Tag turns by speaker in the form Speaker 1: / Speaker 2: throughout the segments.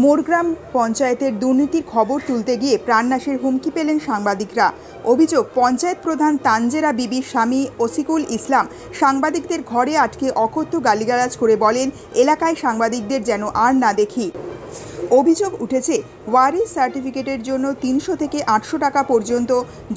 Speaker 1: মোরগ্রাম পঞ্চায়েতের দুর্নীতির খবর তুলতে গিয়ে প্রাণনাশের হুমকি পেলেন সাংবাদিকরা। অভিযোগ, পঞ্চায়েত প্রধান তানজেরা বিবির স্বামী ওসিকুল ইসলাম সাংবাদিকদের ঘরে আটকে অকথ্য গালিগালাজ করে বলেন, এলাকায় সাংবাদিকদের যেন আর না দেখি। অভিযোগ উঠেছে, ওয়ারিশ সার্টিফিকেটের জন্য 300 থেকে 800 টাকা পর্যন্ত,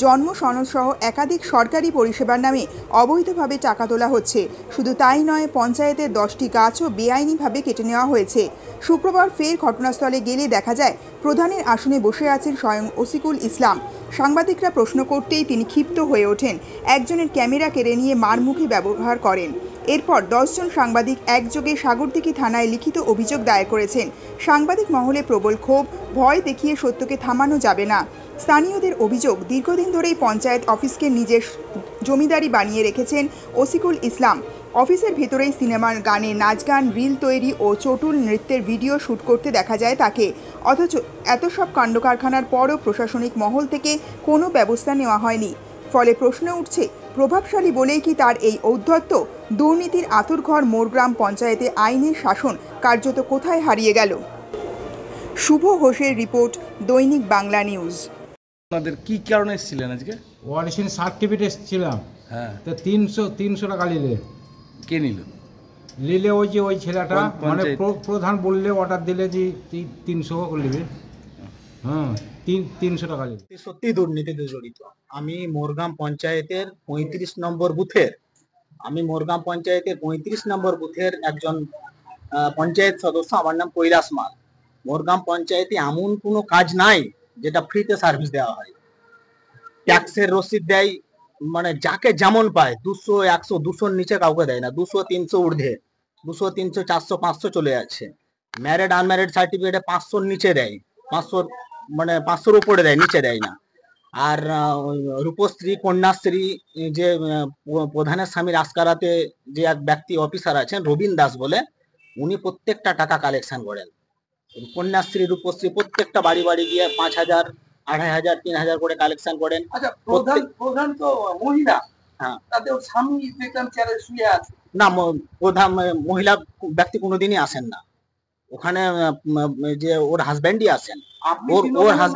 Speaker 1: জন্ম সনদসহ একাধিক সরকারি পরিষেবার নামে অবৈধভাবে টাকা তোলা হচ্ছে। শুধু তাই নয়, পঞ্চায়েতের 10টি গাছও বেআইনিভাবে কেটে নেওয়া হয়েছে। শুক্রবার ফের ঘটনাস্থলে গেলে দেখা যায়, প্রধানের আসনে বসে আছেন স্বয়ং ওসিকুল ইসলাম। সাংবাদিকরা প্রশ্ন করতেই তিনি ক্ষিপ্ত হয়ে ওঠেন, একজনের ক্যামেরা কেড়ে নিয়ে মারমুখী ব্যবহার করেন। এরপর 10 জন সাংবাদিক একযোগে সাগরদিঘি থানায় লিখিত অভিযোগ দায়ের করেছেন। সাংবাদিক মহলে প্রবল ক্ষোভ, ভয় দেখিয়ে সত্যকে থামানো যাবে না। স্থানীয়দের অভিযোগ, দীর্ঘদিন ধরেই পঞ্চায়েত অফিসকে নিজের জমিদারি বানিয়ে রেখেছেন ওসিকুল ইসলাম। অফিসের ভেতরেই সিনেমার গানে নাচ গান, রিল তৈরি ও চটুল নৃত্যের ভিডিও শ্যুট করতে দেখা যায় তাকে। অথচ এত সব কাণ্ডকারখানার পরও প্রশাসনিক মহল থেকে কোনো ব্যবস্থা নেওয়া হয়নি। ফলে প্রশ্ন উঠছে, প্রভাবশালী বলেই কি তার এই ঔদ্ধত্য? দুর্নীতির আঁতুড়ঘর মোরগ্রাম পঞ্চায়েতে আইনের শাসন কার্যত কোথায় হারিয়ে গেল? শুভ ঘোষের রিপোর্ট, দৈনিক বাংলা নিউজ।
Speaker 2: আপনাদের কি কারণে এসেছিলেন আজকে?
Speaker 3: ওয়ারিশ সার্টিফিকেট এসেছিলাম।
Speaker 2: হ্যাঁ,
Speaker 3: তো 300 টাকা নিলে।
Speaker 2: কে নিল?
Speaker 3: নিলে ওই ছেলেটা, মানে প্রধান বললে, অর্ডার দিলে যে 300 নেবে। হ্যাঁ, 300 টাকা নেবে।
Speaker 4: সত্যি দুর্নীতিতে জড়িত। আমি মোরগ্রাম পঞ্চায়েতের 35 নম্বর বুথের একজন পঞ্চায়েত সদস্য। আমার নাম কৈলাস মাল। মোরগ্রাম পঞ্চায়েতে এমন কোনো কাজ নাই যেটা ফ্রিতে সার্ভিস দেওয়া হয়। ট্যাক্সের রসিদ দেয়, মানে যাকে যেমন পায়, 200, 100, 200-র নিচে কাউকে দেয় না। 200, 300 ঊর্ধ্বে, 200, 300, 400, 500 চলে যাচ্ছে। ম্যারিড আনম্যারিড সার্টিফিকেটে 500-র নিচে দেয়, 500 মানে 500-র উপরে দেয়, নিচে দেয় না। আর রূপশ্রী, কন্যাশ্রী, যে প্রধানের স্বামীর আসকারাতে যে এক ব্যক্তি অফিসার আছেন রবীন দাস বলে, উনি প্রত্যেকটা টাকা কালেকশন করেন। কন্যাশ্রী, রূপশ্রী প্রত্যেকটা বাড়ি বাড়ি গিয়ে 5,000, 2,500, 3,000 করে কালেকশন করেন।
Speaker 5: আচ্ছা, প্রধান তো মহিলা। হ্যাঁ, তাতে ওর স্বামী দেখলাম চেয়ারে শুয়ে আছে।
Speaker 4: না, প্রধান মহিলা ব্যক্তি কোনোদিনই আসেন না ওখানে, যে ওর হাজবেন্ডই আসেন।
Speaker 5: ওর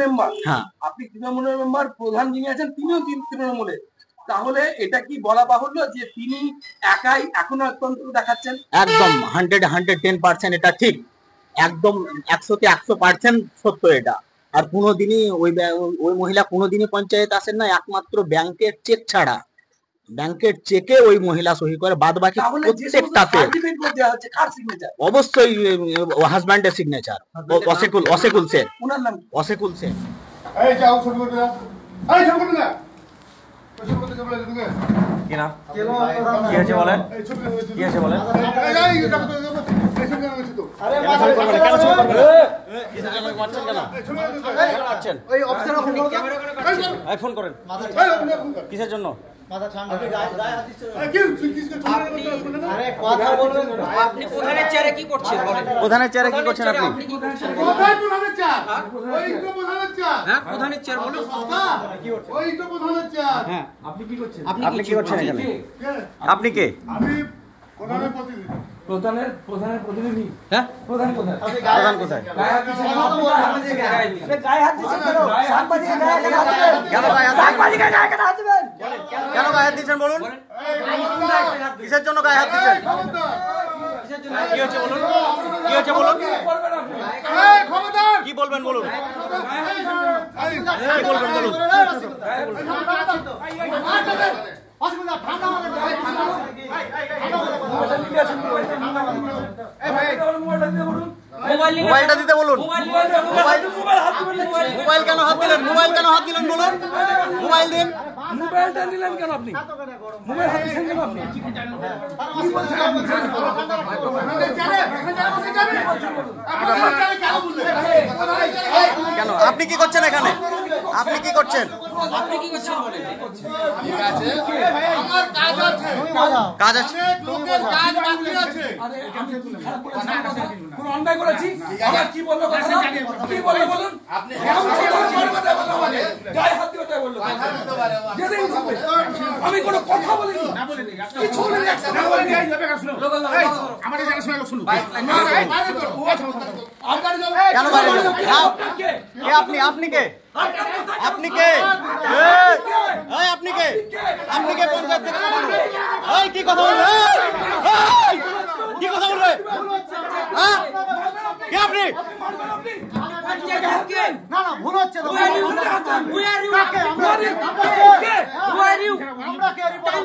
Speaker 5: মেম্বার। হ্যাঁ, আপনি তৃণমূলের মেম্বার, প্রধান যিনি আছেন তিনিও তৃণমূলের। তাহলে এটা কি বলা বাহুল্য যে তিনি একাই এখনো তন্ত্র দেখাচ্ছেন?
Speaker 4: একদম 110% এটা ঠিক, একদম 100-তে 100% সত্য এটা। আর কোনোদিনই ওই মহিলা কোনোদিনই পঞ্চায়েত আসেন না, একমাত্র ব্যাংকের চেক ছাড়া। ব্যাংকের চেকে ওই মহিলা সহি করে, বাদ বাকি প্রত্যেকটাতে অবশ্যই হাজব্যান্ডের সিগনেচার। অসেকুল সেন, ওনার নাম অসেকুল সেন।
Speaker 2: কিসের জন্য?
Speaker 6: প্রধানের চেয়ারে কি করছেন আপনি?
Speaker 2: প্রধানের চেয়ার বলুন।
Speaker 6: আপনি কি করছেন
Speaker 2: এখানে? আপনি কে?
Speaker 5: প্রধানের প্রতিনিধি।
Speaker 6: হ্যাঁ,
Speaker 2: প্রধান কোথায়?
Speaker 6: গায়ে হাত দিচ্ছেন কেন? সাংবাদিকের গায়ে কেন হাত দিবেন?
Speaker 2: কেন গায়ে হাত দিবেন? কেন গায়ে হাত দিচ্ছেন বলুন? কিসের জন্য গায়ে হাত দিচ্ছেন? কি হচ্ছে বলুন? কি বলবেন বলুন? মোবাইলটা দিতে বলুন। মোবাইল কেন হাত দিলেন? বলুন। মোবাইল দিন।
Speaker 5: মোবাইলটা নিলেন কেন আপনি? মোবাইল হাত দিচ্ছেন কেন আপনি?
Speaker 2: কেন? আপনি কি করছেন এখানে? আপনি কি করছেন? কাজ আছে।
Speaker 5: কোন অন্যায় করেছি? আবার কি বললো কথা? কি বললো বলুন? গায়ে হাত দিয়ে কথা বললো। যেদিন ঢুকবে, আমি কোনো কথা বলিনি। কিছু বলিনি, একটা বলিনি। আমাদের জানাশোনা লোক শুনুক।
Speaker 2: কেন বাইরে যাবো? কে আপনি? আপনি কে? আপনি কে? এই আপনি কে? আপনি কে পঞ্চায়েত থেকে বলুন? এই কি কথা বলবে? এই কি কথা বলবে? হ্যাঁ কে আপনি?
Speaker 6: না না ভুল হচ্ছে তো আমরা কে রিপোর্ট